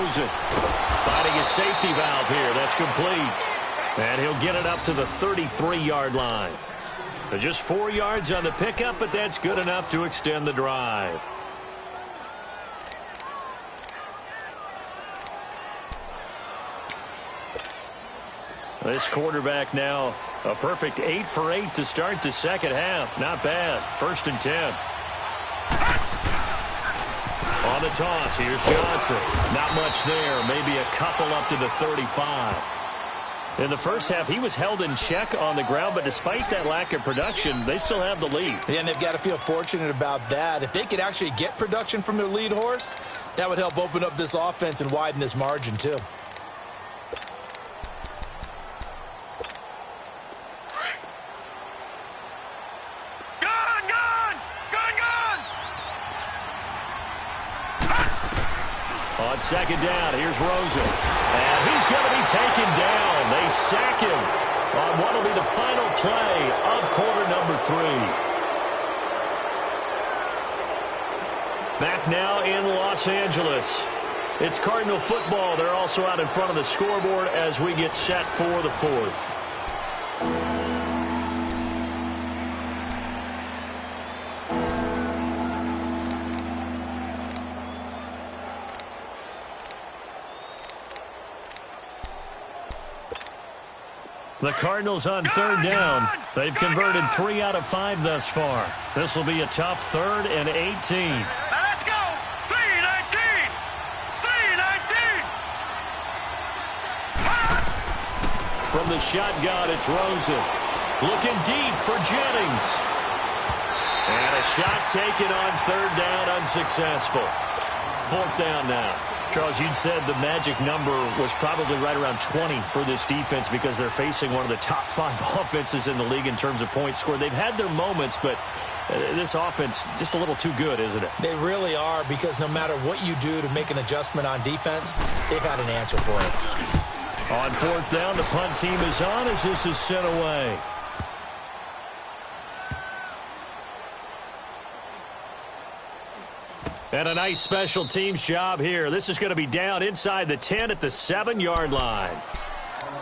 Rosen. Finding a safety valve here. That's complete. And he'll get it up to the 33-yard line. Just 4 yards on the pickup, but that's good enough to extend the drive. This quarterback now a perfect 8 for 8 to start the second half. Not bad. 1st and 10. On the toss, here's Johnson. Not much there. Maybe a couple up to the 35. In the first half, he was held in check on the ground, but despite that lack of production, they still have the lead. Yeah, and they've got to feel fortunate about that. If they could actually get production from their lead horse, that would help open up this offense and widen this margin, too. On second down, here's Rosen. And he's going to be taken down. They sack him on what will be the final play of quarter number 3. Back now in Los Angeles. It's Cardinal football. They're also out in front of the scoreboard as we get set for the 4th. The Cardinals on 3rd down. They've converted 3 out of 5 thus far. This will be a tough 3rd and 18. Let's go! 3-19! 3-19! From the shotgun, it's Rosen. Looking deep for Jennings. And a shot taken on 3rd down, unsuccessful. 4th down now. Charles, you'd said the magic number was probably right around 20 for this defense because they're facing one of the top 5 offenses in the league in terms of points scored. They've had their moments, but this offense just a little too good, isn't it? They really are, because no matter what you do to make an adjustment on defense, they've had an answer for it. On 4th down, the punt team is on as this is sent away. And a nice special teams job here. This is going to be down inside the 10 at the 7-yard line.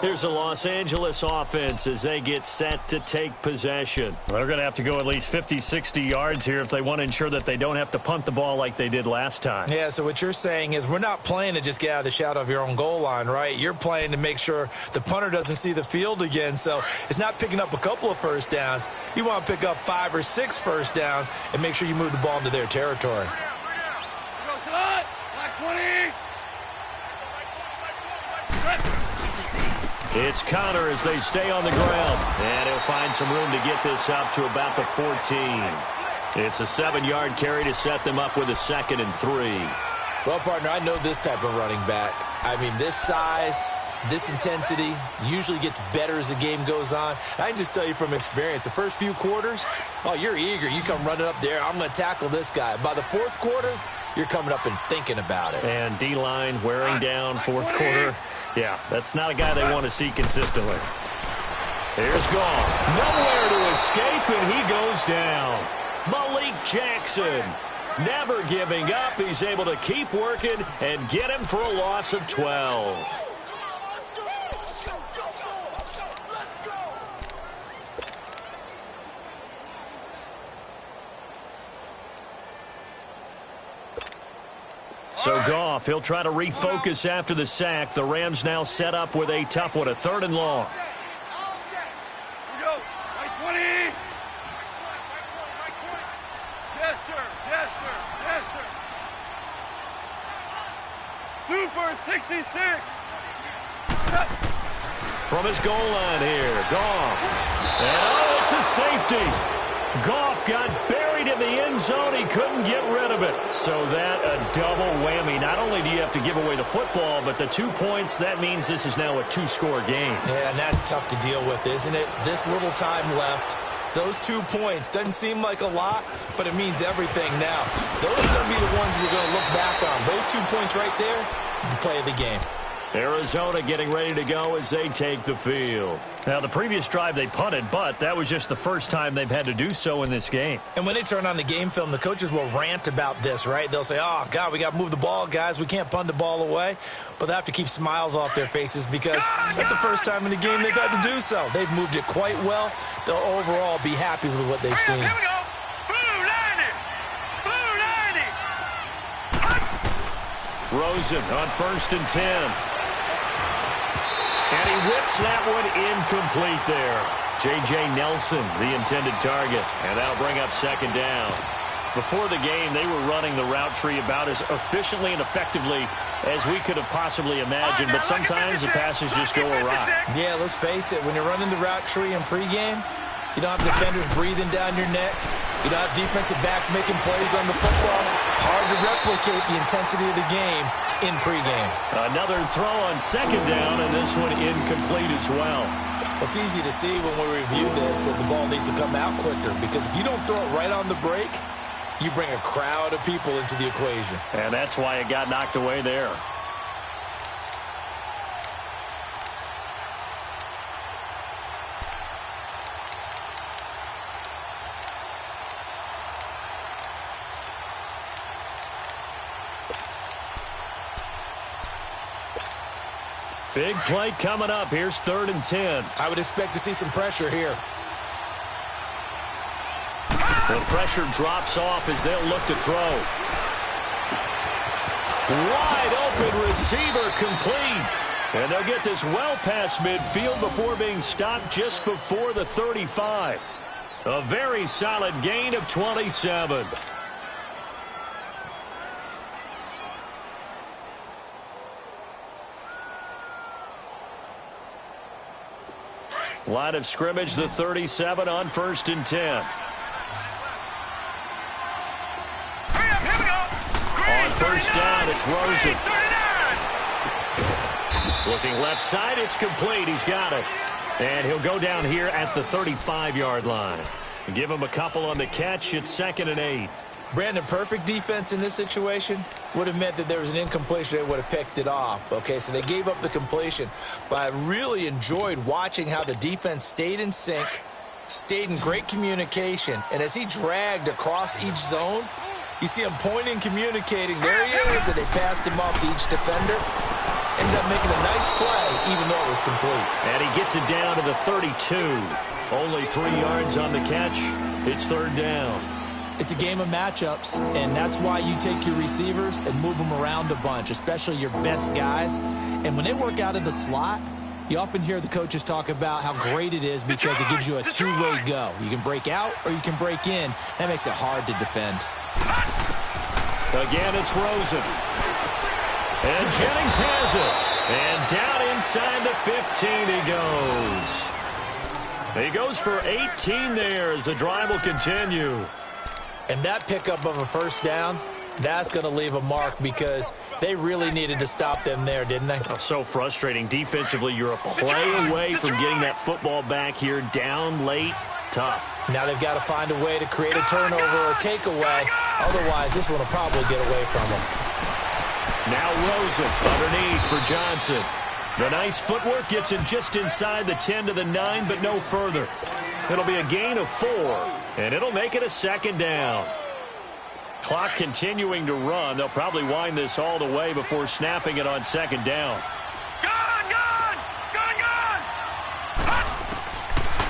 Here's the Los Angeles offense as they get set to take possession. They're going to have to go at least 50, 60 yards here if they want to ensure that they don't have to punt the ball like they did last time. Yeah, so what you're saying is we're not playing to just get out of the shadow of your own goal line, right? You're playing to make sure the punter doesn't see the field again. So it's not picking up a couple of first downs. You want to pick up 5 or 6 first downs and make sure you move the ball into their territory. It's Connor as they stay on the ground. And he'll find some room to get this up to about the 14. It's a 7-yard carry to set them up with a 2nd and 3. Well, partner, I know this type of running back. I mean, this size, this intensity usually gets better as the game goes on. I can just tell you from experience, the first few quarters, oh, you're eager. You come running up there, I'm going to tackle this guy. By the 4th quarter, you're coming up and thinking about it. And D-line wearing down 4th quarter. Yeah, that's not a guy they want to see consistently. Here's Goff. Nowhere to escape, and he goes down. Malik Jackson never giving up. He's able to keep working and get him for a loss of 12. So Goff, he'll try to refocus after the sack. The Rams now set up with a tough one, a 3rd and long. Super 66. From his goal line here, Goff. And oh, it's a safety. Goff got buried in the end zone. He couldn't get rid of it. So that a double whammy. Not only do you have to give away the football, but the 2 points, that means this is now a 2-score game. Yeah, and that's tough to deal with, isn't it? This little time left. Those 2 points doesn't seem like a lot, but it means everything now. Those are going to be the ones we're going to look back on. Those 2 points right there, the play of the game. Arizona getting ready to go as they take the field. Now, the previous drive they punted, but that was just the first time they've had to do so in this game. And when they turn on the game film, the coaches will rant about this, right? They'll say, oh, God, we got to move the ball, guys. We can't punt the ball away. But they have to keep smiles off their faces because that's the first time in the game they've had to do so. They've moved it quite well. They'll overall be happy with what they've seen. Here we go. Blue 90. Blue 90. Rosen on 1st and 10. And he whips that one incomplete there. J.J. Nelson, the intended target. And that'll bring up 2nd down. Before the game, they were running the route tree about as efficiently and effectively as we could have possibly imagined. But sometimes the passes just go awry. Yeah, let's face it. When you're running the route tree in pregame, you don't have defenders breathing down your neck. You don't have defensive backs making plays on the football. Hard to replicate the intensity of the game in pregame. Another throw on 2nd down, and this one incomplete as well. It's easy to see when we review this that the ball needs to come out quicker because if you don't throw it right on the break, you bring a crowd of people into the equation. And that's why it got knocked away there. Big play coming up. Here's 3rd and 10. I would expect to see some pressure here. The pressure drops off as they'll look to throw. Wide open receiver complete. And they'll get this well past midfield before being stopped just before the 35. A very solid gain of 27. Line of scrimmage, the 37 on 1st and 10. On 1st down, it's Rosen. Looking left side, it's complete. He's got it. And he'll go down here at the 35-yard line. Give him a couple on the catch. It's 2nd and 8. Brandon, perfect defense in this situation would have meant that there was an incompletion. They would have picked it off. Okay, so they gave up the completion. But I really enjoyed watching how the defense stayed in sync, stayed in great communication. And as he dragged across each zone, you see him pointing, communicating. There he is, and they passed him off to each defender. Ended up making a nice play, even though it was complete. And he gets it down to the 32. Only 3 yards on the catch. It's 3rd down. It's a game of matchups, and that's why you take your receivers and move them around a bunch, especially your best guys. And when they work out of the slot, you often hear the coaches talk about how great it is because it gives you a two-way go. You can break out or you can break in. That makes it hard to defend. Again, it's Rosen. And Jennings has it. And down inside the 15 he goes. He goes for 18 there as the drive will continue. And that pickup of a 1st down, that's going to leave a mark because they really needed to stop them there, didn't they? Oh, so frustrating. Defensively, you're a play away from getting that football back here down late. Tough. Now they've got to find a way to create a turnover or a takeaway. Otherwise, this one will probably get away from them. Now Rosen underneath for Johnson. The nice footwork gets him just inside the 10 to the 9, but no further. It'll be a gain of 4, and it'll make it a 2nd down. Clock continuing to run. They'll probably wind this all the way before snapping it on 2nd down. Gone!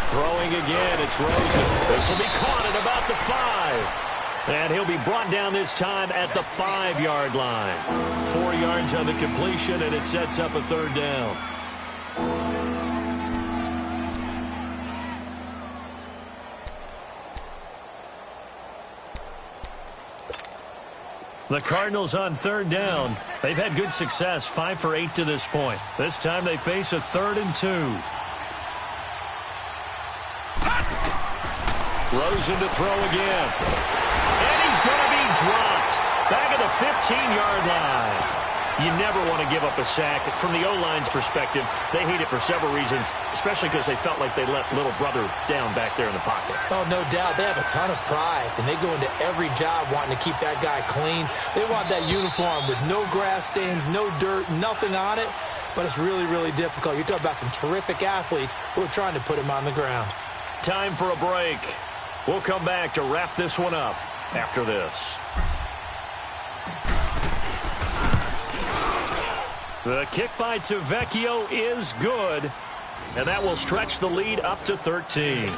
Throwing again, it's Rosen. This will be caught at about the 5. And he'll be brought down this time at the 5-yard line. 4 yards on the completion, and it sets up a 3rd down. The Cardinals on 3rd down. They've had good success, 5 for 8 to this point. This time they face a 3rd and 2. Rosen to throw again. And he's going to be dropped. Back at the 15-yard line. You never want to give up a sack. From the O-line's perspective, they hate it for several reasons, especially because they felt like they let little brother down back there in the pocket. Oh, no doubt. They have a ton of pride, and they go into every job wanting to keep that guy clean. They want that uniform with no grass stains, no dirt, nothing on it. but it's really, really difficult. You're talking about some terrific athletes who are trying to put him on the ground. Time for a break. We'll come back to wrap this one up after this. The kick by Tavecchio is good, and that will stretch the lead up to 13.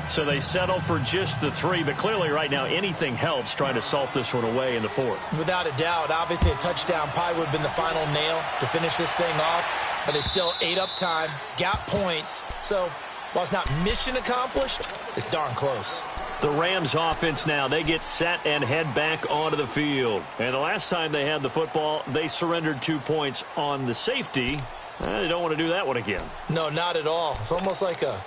So they settle for just the 3, but clearly right now anything helps trying to salt this one away in the 4th. Without a doubt, obviously a touchdown probably would have been the final nail to finish this thing off, but it's still ate up time, got points. So while it's not mission accomplished, it's darn close. The Rams offense now, they get set and head back onto the field. And the last time they had the football, they surrendered 2 points on the safety. They don't want to do that one again. No, not at all. It's almost like a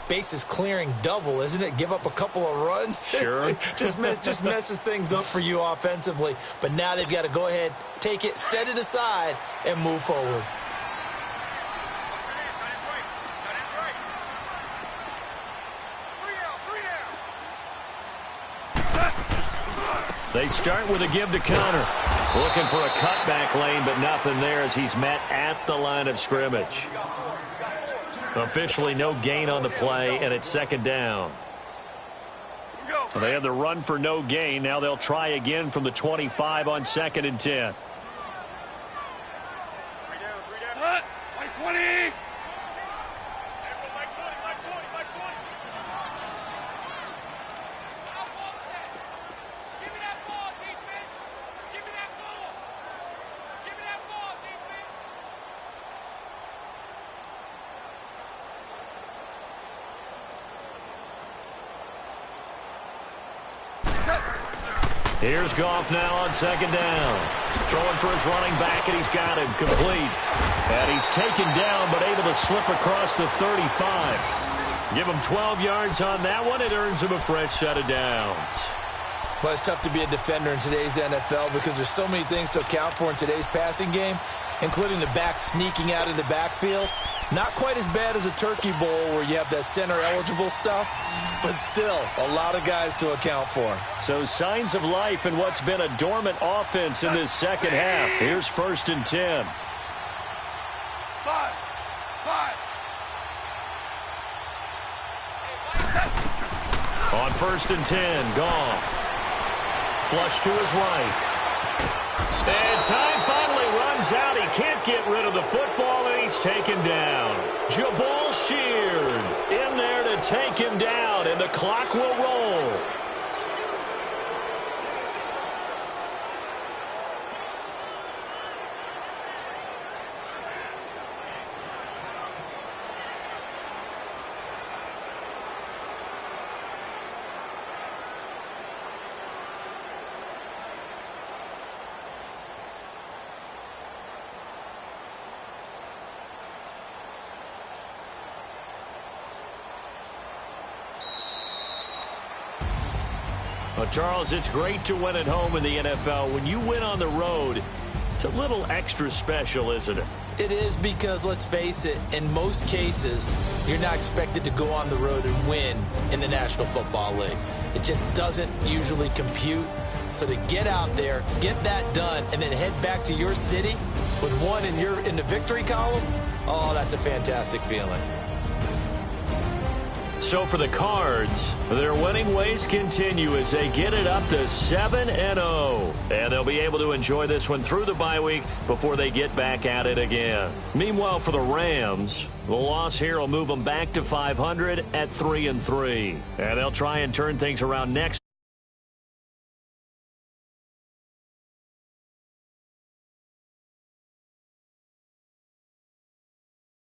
bases clearing double, isn't it? Give up a couple of runs. Sure. just messes things up for you offensively. But now they've got to go ahead, take it, set it aside, and move forward. They start with a give to Connor. Looking for a cutback lane, but nothing there as he's met at the line of scrimmage. Officially no gain on the play, and it's 2nd down. They have the run for no gain. Now they'll try again from the 25 on 2nd and 10. 20. Here's Goff now on 2nd down. Throwing for his running back, and he's got him complete. And he's taken down, but able to slip across the 35. Give him 12 yards on that one. It earns him a fresh set of downs. Well, it's tough to be a defender in today's NFL because there's so many things to account for in today's passing game, including the back sneaking out of the backfield. Not quite as bad as a turkey bowl where you have that center-eligible stuff, but still a lot of guys to account for. So signs of life in what's been a dormant offense in this second half. Here's 1st and 10. 5. On 1st and 10, Goff. Flush to his right. And time finally runs out. He can't get rid of the football, and he's taken down. Jabal Sheard in there to take him down, and the clock will roll. Well, Charles, it's great to win at home in the NFL. When you win on the road, it's a little extra special, isn't it? It is because, let's face it, in most cases, you're not expected to go on the road and win in the National Football League. It just doesn't usually compute. So to get out there, get that done, and then head back to your city with one in the victory column, oh, that's a fantastic feeling. So for the Cards, their winning ways continue as they get it up to 7-0. And they'll be able to enjoy this one through the bye week before they get back at it again. Meanwhile, for the Rams, the loss here will move them back to 500 at 3-3. And they'll try and turn things around next